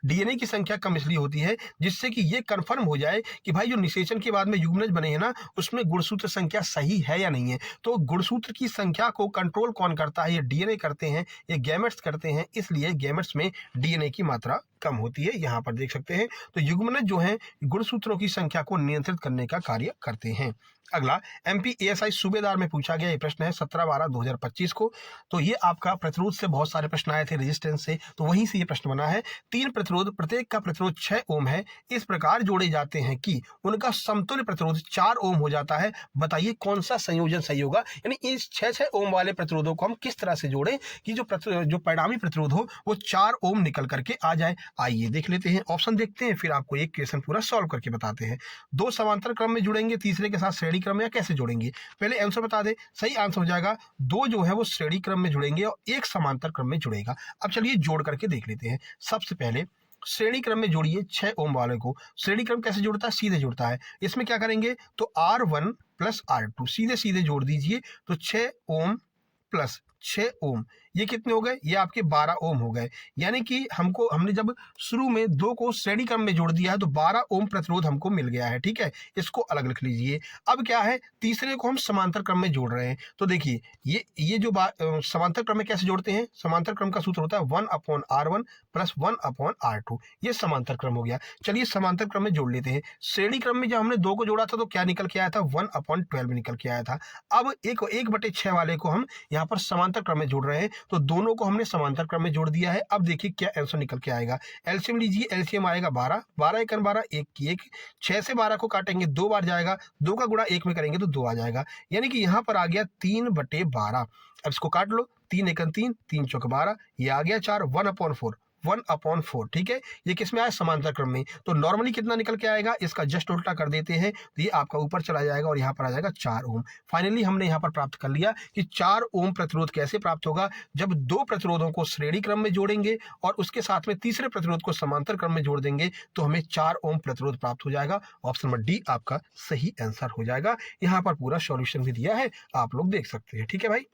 डीएनए की संख्या कम इसलिए होती है जिससे कि ये कंफर्म हो जाए कि भाई जो निषेचन के बाद में युग्मनज बने हैं ना उसमें गुणसूत्र संख्या सही है या नहीं है। तो गुणसूत्र की संख्या को कंट्रोल कौन करता है, ये डीएनए करते हैं, ये गैमेट्स करते हैं, इसलिए गैमेट्स में डीएनए की मात्रा कम होती है। यहां पर देख सकते हैं, तो युग्मनज जो है गुणसूत्रों की संख्या को नियंत्रित करने का कार्य करते हैं। अगला एमपी एएसआई सूबेदार में पूछा गया ये प्रश्न है 17/12/2025 को। तो ये आपका प्रतिरोध से बहुत सारे प्रश्न आए थे, रेजिस्टेंस से, तो वहीं से ये प्रश्न बना है। 3 प्रतिरोध, प्रत्येक का प्रतिरोध 6 ओम है, इस प्रकार जोड़े जाते हैं कि उनका समतुल्य प्रतिरोध 4 ओम हो जाता है। बताइए कौन सा संयोजन सही होगा, यानी इस 6 ओम वाले प्रतिरोधों को हम किस तरह से जोड़ें कि जो परिणामी प्रतिरोध हो वो 4 ओम निकल करके आ जाए। आइए देख लेते हैं, ऑप्शन देखते हैं, फिर आपको एक क्वेश्चन पूरा सॉल्व करके बताते हैं। दो समांतर क्रम में जुड़ेंगे, तीसरे के साथ श्रेणी क्रम में, या कैसे जोड़ेंगे? पहले आंसर बता दें। सही आंसर हो जाएगा दो जो है वो श्रेणी क्रम में जुड़ेंगे और एक समांतर क्रम में जुड़ेगा। अब चलिए जोड़ करके देख लेते हैं। सबसे पहले श्रेणी क्रम में जोड़िए 6 ओम वाले को। श्रेणी क्रम कैसे जुड़ता है? सीधे जुड़ता है। इसमें क्या करेंगे तो R1 प्लस R2 सीधे सीधे जोड़ दीजिए, तो 6 ओम प्लस 6 ओम, ये कितने हो गए? ये आपके 12 ओम हो गए। यानी कि हमने जब शुरू में दो को श्रेणी क्रम में जोड़ दिया है तो 12 ओम प्रतिरोध हमको मिल गया है। ठीक है, इसको अलग लिख लीजिए। अब क्या है, तीसरे को हम समांतर क्रम में जोड़ रहे हैं। तो देखिए ये जो समांतर क्रम में कैसे जोड़ते हैं? समांतर क्रम का सूत्र होता है 1/R1 प्लस 1/R2। ये समांतर क्रम हो गया। चलिए समांतर क्रम में जोड़ लेते हैं। श्रेणी क्रम में जब हमने दो को जोड़ा था तो क्या निकल के आया था? 1/12 निकल के आया था। अब 1/6 वाले को हम यहाँ पर समांतर क्रम में जोड़ रहे हैं, तो दोनों को हमने समांतर क्रम में जोड़ दिया है। अब देखिए क्या आंसर निकल के आएगा। एलसीएम लीजिए, एलसीएम आएगा 12, 12 एकन 12, 1 की 1, 6 से 12 को काटेंगे 2 बार जाएगा, 2 का गुणा 1 में करेंगे तो 2 आ जाएगा। यानी कि यहाँ पर आ गया 3/12। अब इसको काट लो, 3 एकन 3, 3 चौक 12, ये आ गया 4, 1/4, 1/4। ठीक है, ये किस में आया? समांतर क्रम में। तो नॉर्मली कितना निकल के आएगा? इसका जस्ट उल्टा कर देते हैं तो ये आपका ऊपर चला जाएगा और यहाँ पर आ जाएगा 4 ओम। फाइनली हमने यहाँ पर प्राप्त कर लिया कि 4 ओम प्रतिरोध कैसे प्राप्त होगा? जब दो प्रतिरोधों को श्रेणी क्रम में जोड़ेंगे और उसके साथ में तीसरे प्रतिरोध को समांतर क्रम में जोड़ देंगे तो हमें 4 ओम प्रतिरोध प्राप्त हो जाएगा। ऑप्शन नंबर डी आपका सही आंसर हो जाएगा। यहाँ पर पूरा सॉल्यूशन भी दिया है, आप लोग देख सकते हैं। ठीक है भाई,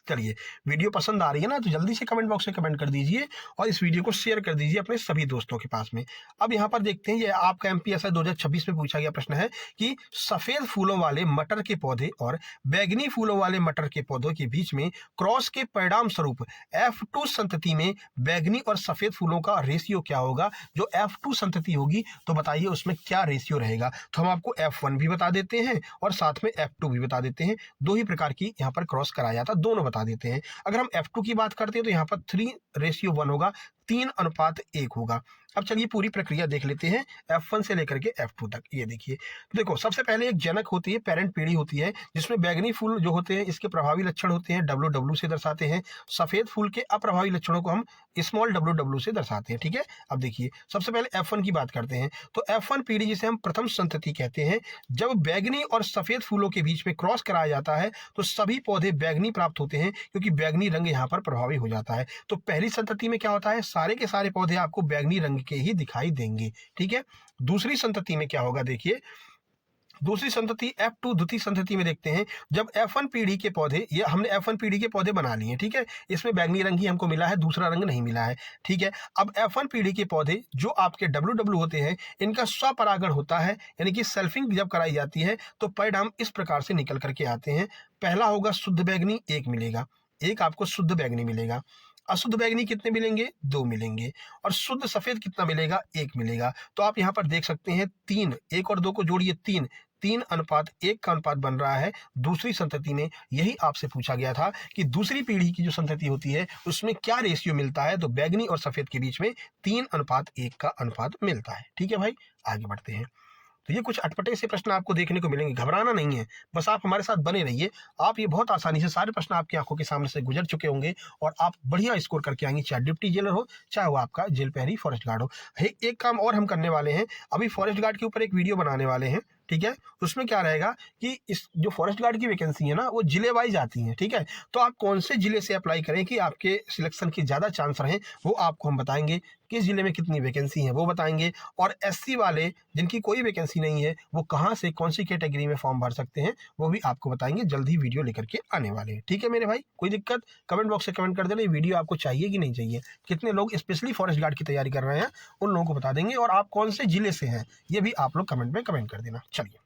चलिए वीडियो पसंद आ रही है ना तो जल्दी से कमेंट बॉक्स में कमेंट कर दीजिए और इस वीडियो को शेयर कर दीजिए अपने सभी दोस्तों के पास में। अब यहाँ पर देखते हैं, ये आपका एमपीएसआई 2026 में पूछा गया प्रश्न है कि सफेद फूलों वाले मटर के पौधे और बैगनी फूलों वाले मटर के पौधों के बीच में क्रॉस के परिणाम स्वरूप F2 संतति में बैगनी और सफेद फूलों का रेशियो क्या होगा? जो F2 संतति होगी तो बताइए उसमें क्या रेशियो रहेगा? तो हम आपको F1 भी बता देते हैं और साथ में F2 भी बता देते हैं। दो ही प्रकार की यहाँ पर क्रॉस कराया जाता, दोनों बता देते हैं। अगर हम F2 की बात करते हैं तो यहाँ पर 3:1 होगा, 3:1 होगा। अब चलिए पूरी प्रक्रिया देख लेते हैं F1 से लेकर के F2 तक। ये देखिए, देखो सबसे पहले एक जनक होती है, पेरेंट पीढ़ी होती है, जिसमें बैगनी फूल जो होते हैं इसके प्रभावी लक्षण होते हैं WW से दर्शाते हैं। सफेद फूल के अप्रभावी लक्षणों को हम स्मॉल WW से दर्शाते हैं। ठीक है, अब देखिए सबसे पहले F1 की बात करते हैं। तो F1 पीढ़ी जिसे हम प्रथम संतति कहते हैं, जब बैगनी और सफेद फूलों के बीच में क्रॉस कराया जाता है तो सभी पौधे बैगनी प्राप्त होते हैं, क्योंकि बैगनी रंग यहाँ पर प्रभावी हो जाता है। तो पहली संतति में क्या होता है? सारे के सारे पौधे आपको बैगनी रंग के ही दिखाई देंगे। ठीक है, दूसरी संतति में क्या होगा? देखिए दूसरी संतति F2 द्वितीय संतति में देखते हैं, जब F1 पीढ़ी के पौधे, ये हमने F1 पीढ़ी के पौधे बना लिए। ठीक है, इसमें बैगनी रंग ही हमको मिला है, दूसरा रंग नहीं मिला है। ठीक है, अब F1 पीढ़ी के पौधे जो आपके WW होते हैं, इनका स्वपरागण होता है, यानी कि सेल्फिंग जब कराई जाती है तो परिणाम इस प्रकार से निकल करके आते हैं। पहला होगा शुद्ध बैगनी, 1 मिलेगा, एक आपको शुद्ध बैगनी मिलेगा। अशुद्ध बैगनी कितने मिलेंगे? 2 मिलेंगे। और शुद्ध सफेद कितना मिलेगा? 1 मिलेगा। तो आप यहाँ पर देख सकते हैं 3, 1 और 2 को जोड़िए 3:1 का अनुपात बन रहा है। दूसरी संतति में यही आपसे पूछा गया था कि दूसरी पीढ़ी की जो संतति होती है उसमें क्या रेशियो मिलता है? तो बैगनी और सफेद के बीच में 3:1 का अनुपात मिलता है। ठीक है भाई, आगे बढ़ते हैं। तो ये कुछ अटपटे से प्रश्न आपको देखने को मिलेंगे, घबराना नहीं है, बस आप हमारे साथ बने रहिए। आप ये बहुत आसानी से सारे प्रश्न आपकी आंखों के सामने से गुजर चुके होंगे और आप बढ़िया स्कोर करके आएंगे, चाहे डिप्टी जेलर हो, चाहे वो आपका जेल प्रहरी फॉरेस्ट गार्ड हो। एक काम और हम करने वाले हैं, अभी फॉरेस्ट गार्ड के ऊपर एक वीडियो बनाने वाले हैं। ठीक है, उसमें क्या रहेगा कि इस जो फॉरेस्ट गार्ड की वैकेंसी है ना, वो जिले वाइज आती है। ठीक है, तो आप कौन से जिले से अप्लाई करें कि आपके सिलेक्शन की ज़्यादा चांस रहें, वो आपको हम बताएंगे। किस जिले में कितनी वैकेंसी है वो बताएंगे, और SC वाले जिनकी कोई वैकेंसी नहीं है वो कहाँ से कौन सी कैटेगरी में फॉर्म भर सकते हैं वो भी आपको बताएंगे। जल्दी वीडियो लेकर के आने वाले हैं। ठीक है मेरे भाई, कोई दिक्कत? कमेंट बॉक्स से कमेंट कर देना, ये वीडियो आपको चाहिए कि नहीं चाहिए। कितने लोग स्पेशली फॉरेस्ट गार्ड की तैयारी कर रहे हैं उन लोगों को बता देंगे, और आप कौन से जिले से हैं ये भी आप लोग कमेंट में कमेंट कर देना। चलिए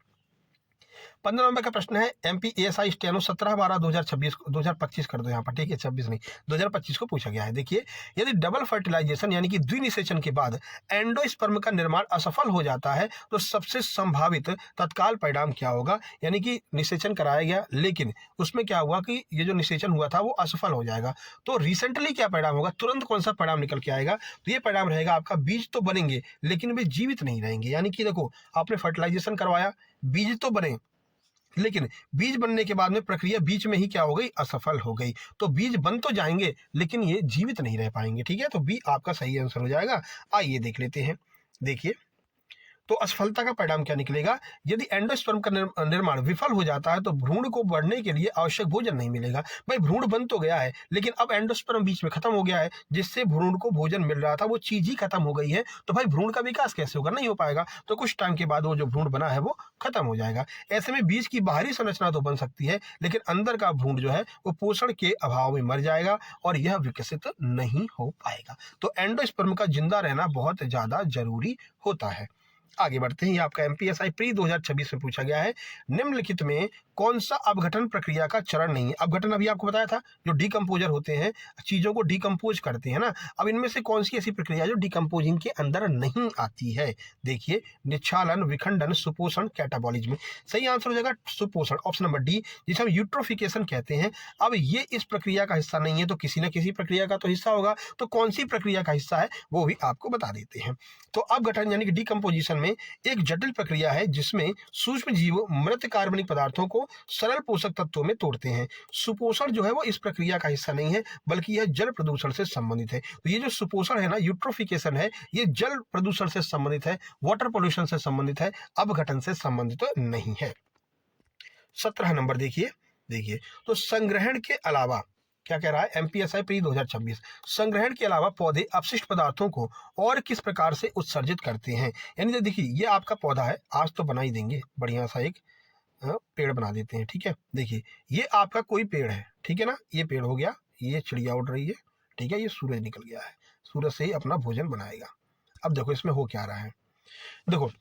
15 नंबर का प्रश्न है, MPASI स्टेनो 17/12/2025 कर दो यहाँ पर। ठीक है, 26 नहीं, 2025 को पूछा गया है। देखिए, यदि डबल फर्टिलाइजेशन यानी कि द्विनिषेचन के बाद एंडोस्पर्म का निर्माण असफल हो जाता है तो सबसे संभावित तत्काल परिणाम क्या होगा? यानी कि निषेचन कराया गया लेकिन उसमें क्या हुआ कि ये जो निषेचन हुआ था वो असफल हो जाएगा, तो रिसेंटली क्या परिणाम होगा? तुरंत कौन सा परिणाम निकल के आएगा? तो ये परिणाम रहेगा आपका, बीज तो बनेंगे लेकिन वे जीवित नहीं रहेंगे। यानी कि देखो, आपने फर्टिलाइजेशन करवाया, बीज तो बने लेकिन बीज बनने के बाद में प्रक्रिया बीच में ही क्या हो गई, असफल हो गई। तो बीज बन तो जाएंगे लेकिन ये जीवित नहीं रह पाएंगे। ठीक है, तो बी आपका सही आंसर हो जाएगा। आइए देख लेते हैं। देखिए, तो असफलता का परिणाम क्या निकलेगा, यदि एंडोस्पर्म का निर्माण विफल हो जाता है तो भ्रूण को बढ़ने के लिए आवश्यक भोजन नहीं मिलेगा। भाई भ्रूण बन तो गया है लेकिन अब एंडोस्पर्म बीच में खत्म हो गया है, जिससे भ्रूण को भोजन मिल रहा था वो चीज ही खत्म हो गई है। तो भाई भ्रूण का विकास कैसे होगा, नहीं हो पाएगा। तो कुछ टाइम के बाद वो जो भ्रूण बना है वो खत्म हो जाएगा। ऐसे में बीज की बाहरी संरचना तो बन सकती है लेकिन अंदर का भ्रूण जो है वो पोषण के अभाव में मर जाएगा और यह विकसित नहीं हो पाएगा। तो एंडोस्पर्म का जिंदा रहना बहुत ज्यादा जरूरी होता है। आगे बढ़ते हैं। ये आपका एमपीएसआई प्री 2026 में पूछा गया है, निम्नलिखित में कौन सा अपघटन प्रक्रिया का चरण नहीं है। अपघटन अभी आपको बताया था, जो डिकम्पोजर होते हैं, चीजों को डिकम्पोज करते हैं ना। अब इनमें से कौन सी ऐसी प्रक्रिया जो डिकम्पोजिंग के अंदर नहीं आती है। देखिए, निच्छालन, विखंडन, सुपोषण, कैटाबॉलिज्म। सही आंसर हो जाएगा सुपोषण, ऑप्शन नंबर डी, जिसे हम यूट्रोफिकेशन कहते हैं। अब ये इस प्रक्रिया का हिस्सा नहीं है तो किसी न किसी प्रक्रिया का तो हिस्सा होगा। तो कौन सी प्रक्रिया का हिस्सा है वो भी आपको बता देते हैं। तो अपघटन यानी कि डिकम्पोजिशन में एक जटिल प्रक्रिया है जिसमें सूक्ष्म जीव मृत कार्बनिक पदार्थों को सरल पोषक तत्वों में तोड़ते हैं। सुपोषण जो है वो इस प्रक्रिया का हिस्सा नहीं है बल्कि यह जल प्रदूषण से संबंधित है। तो ये जो सुपोषण है ना, यूट्रोफिकेशन है, ये जल प्रदूषण से संबंधित है, वाटर पोल्यूशन से संबंधित है, अपघटन से संबंधित नहीं है। 17 नंबर देखिए। देखिए, तो संग्रहण के अलावा क्या कह रहा है एमपीएसआई प्री 2026, संग्रहण के अलावा पौधे अपशिष्ट पदार्थों को और किस प्रकार से उत्सर्जित करते हैं। यानी देखिए, ये आपका पौधा है, आज तो बना ही देंगे बढ़िया सा एक पेड़ बना देते हैं। ठीक है, देखिए ये आपका कोई पेड़ है, ठीक है ना, ये पेड़ हो गया, ये चिड़िया उड़ रही है, ठीक है, ये सूरज निकल गया है, सूरज से ही अपना भोजन बनाएगा। अब देखो इसमें हो क्या रहा है, देखो,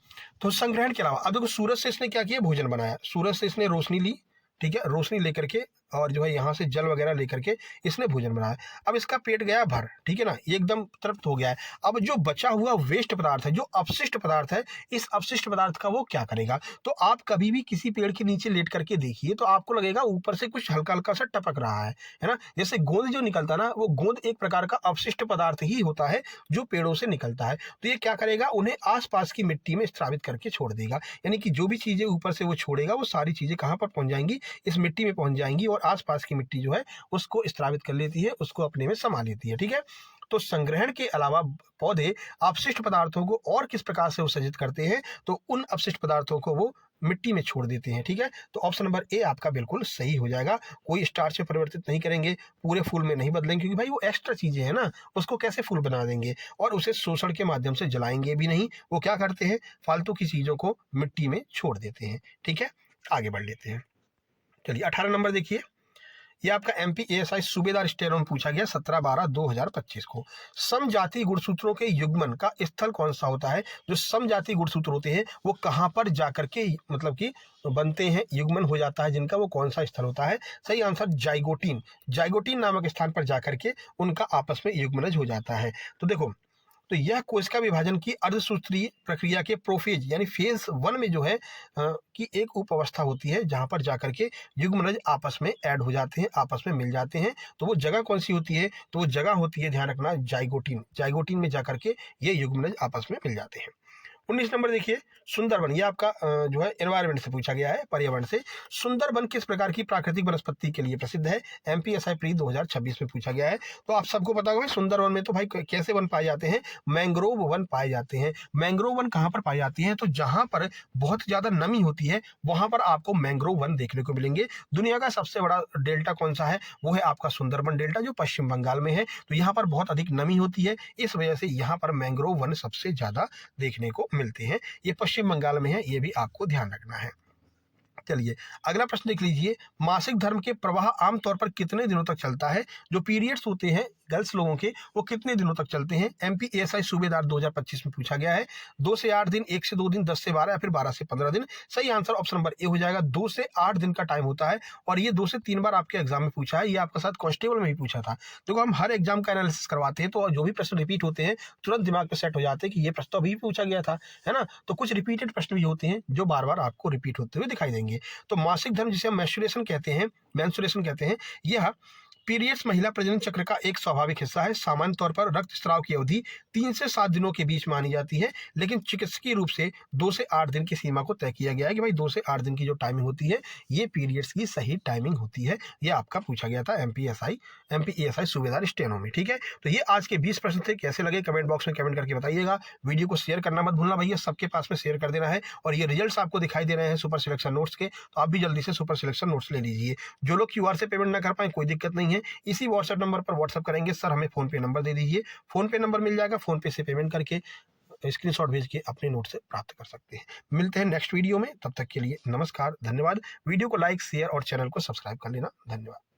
तो संग्रहण के अलावा अब देखो सूरज से इसने क्या किया, भोजन बनाया, सूरज से इसने रोशनी ली, ठीक है, रोशनी लेकर के और जो है यहाँ से जल वगैरह लेकर के इसने भोजन बनाया। अब इसका पेट गया भर, ठीक है ना, ये एकदम तृप्त हो गया है। अब जो बचा हुआ वेस्ट पदार्थ है, जो अपशिष्ट पदार्थ है, इस अपशिष्ट पदार्थ का वो क्या करेगा। तो आप कभी भी किसी पेड़ के नीचे लेट करके देखिए तो आपको लगेगा ऊपर से कुछ हल्का हल्का सा टपक रहा है ना। जैसे गोंद जो निकलता है ना, वो गोंद एक प्रकार का अपशिष्ट पदार्थ ही होता है जो पेड़ों से निकलता है। तो ये क्या करेगा, उन्हें आसपास की मिट्टी में स्त्रावित करके छोड़ देगा। यानी कि जो भी चीजें ऊपर से वो छोड़ेगा वो सारी चीजें कहाँ पर पहुंच जाएंगी, इस मिट्टी में पहुंच जाएंगी और आसपास की मिट्टी जो है उसको स्त्रावित कर लेती है, उसको अपने में समा लेती है। ठीक है, तो संग्रहण के अलावा पौधे अपशिष्ट पदार्थों को और किस प्रकार से उत्सर्जित करते हैं, तो उन अपशिष्ट पदार्थों को वो मिट्टी में छोड़ देते हैं। ठीक है, तो ऑप्शन नंबर ए आपका बिल्कुल सही हो जाएगा। कोई स्टार्च में परिवर्तित नहीं करेंगे, पूरे फूल में नहीं बदलेंगे, क्योंकि भाई वो एक्स्ट्रा चीजें हैं ना, उसको कैसे फूल बना देंगे, और उसे शोषण के माध्यम से जलाएंगे भी नहीं। वो क्या करते हैं, फालतू की चीजों को मिट्टी में छोड़ देते हैं। ठीक है, आगे बढ़ लेते हैं। चलिए 18 नंबर देखिए, ये आपका एमपीएसआई सूबेदार स्टेरो में पूछा गया 17/12/2025 को। समजातीय गुणसूत्रों के युग्मन का स्थल कौन सा होता है। जो समजातीय गुणसूत्र होते हैं वो कहाँ पर जाकर के मतलब कि बनते हैं, युग्मन हो जाता है जिनका, वो कौन सा स्थल होता है। सही आंसर जाइगोटीन, जाइगोटीन नामक स्थान पर जाकर के उनका आपस में युग्मनज हो जाता है। तो देखो, तो यह कोशिका विभाजन की अर्धसूत्रीय प्रक्रिया के प्रोफेज यानी फेज 1 में जो है कि एक उप अवस्था होती है जहां पर जाकर के युग्मनज आपस में ऐड हो जाते हैं, आपस में मिल जाते हैं। तो वो जगह कौन सी होती है, तो वो जगह होती है, ध्यान रखना, जाइगोटीन। जाइगोटीन में जाकर के ये युग्मनज आपस में मिल जाते हैं। 19 नंबर देखिए, सुंदरबन, ये आपका जो है एनवायरमेंट से पूछा गया है, पर्यावरण से। सुंदरबन किस प्रकार की प्राकृतिक वनस्पति के लिए प्रसिद्ध है। एमपीएसआई प्री 2026 में पूछा गया है। तो आप सबको पता होगा सुंदरबन में तो भाई कैसे वन पाए जाते हैं, मैंग्रोव वन पाए जाते हैं। मैंग्रोव वन कहाँ पर पाए जाती हैं, तो जहां पर बहुत ज्यादा नमी होती है वहां पर आपको मैंग्रोव वन देखने को मिलेंगे। दुनिया का सबसे बड़ा डेल्टा कौन सा है, वो है आपका सुंदरबन डेल्टा, जो पश्चिम बंगाल में है। तो यहाँ पर बहुत अधिक नमी होती है, इस वजह से यहाँ पर मैंग्रोव वन सबसे ज्यादा देखने को मिलते हैं। ये पश्चिम बंगाल में है, ये भी आपको ध्यान रखना है। चलिए अगला प्रश्न देख लीजिए, मासिक धर्म के प्रवाह आमतौर पर कितने दिनों तक चलता है। जो पीरियड्स होते हैं गर्ल्स लोगों के, वो कितने दिनों तक चलते हैं। एमपीएसआई सूबेदार 2025 में पूछा गया है। 2 से 8 दिन, 1 से 2 दिन, 10 से 12 या फिर 12 से 15 दिन। सही आंसर ऑप्शन नंबर ए हो जाएगा, 2 से 8 दिन का टाइम होता है। और ये 2 से 3 बार आपके एग्जाम में पूछा है, ये आपके साथ कांस्टेबल में भी पूछा था। देखो हम हर एग्जाम का एनालिसिस करवाते हैं तो जो भी प्रश्न रिपीट होते हैं तुरंत दिमाग पे सेट हो जाते हैं कि ये प्रश्न तो अभी भी पूछा गया था, है ना। तो कुछ रिपीटेड प्रश्न भी होते हैं जो बार बार आपको रिपीट होते हुए दिखाई देंगे। तो मासिक धर्म जिसे हम मेंस्ट्रुएशन कहते हैं, यह पीरियड्स महिला प्रजनन चक्र का एक स्वाभाविक हिस्सा है। सामान्य तौर पर रक्तस्राव की अवधि 3 से 7 दिनों के बीच मानी जाती है, लेकिन चिकित्सकीय रूप से 2 से 8 दिन की सीमा को तय किया गया है कि भाई 2 से 8 दिन की जो टाइमिंग होती है ये पीरियड्स की सही टाइमिंग होती है। ये आपका पूछा गया था एमपीएसआई सूबेदार स्टेनो में। ठीक है, तो ये आज के 20 प्रश्न थे। कैसे लगे कमेंट बॉक्स में कमेंट करके बताइएगा। वीडियो को शेयर करना मत भूलना भैया, सबके पास में शेयर कर देना है। और ये रिजल्ट्स आपको दिखाई दे रहे हैं सुपर सिलेक्शन नोट्स के, तो आप भी जल्दी से सुपर सिलेक्शन नोट्स ले लीजिए। जो लोग क्यूआर से पेमेंट ना कर पाए कोई दिक्कत नहीं है, इसी व्हाट्सएप नंबर पर व्हाट्सएप करेंगे, सर हमें फोन पे नंबर दे दीजिए, फोन पे नंबर मिल जाएगा, फोन पे से पेमेंट करके स्क्रीनशॉट भेज के अपने नोट से प्राप्त कर सकते हैं। मिलते हैं नेक्स्ट वीडियो में, तब तक के लिए नमस्कार, धन्यवाद। वीडियो को लाइक शेयर और चैनल को सब्सक्राइब कर लेना। धन्यवाद।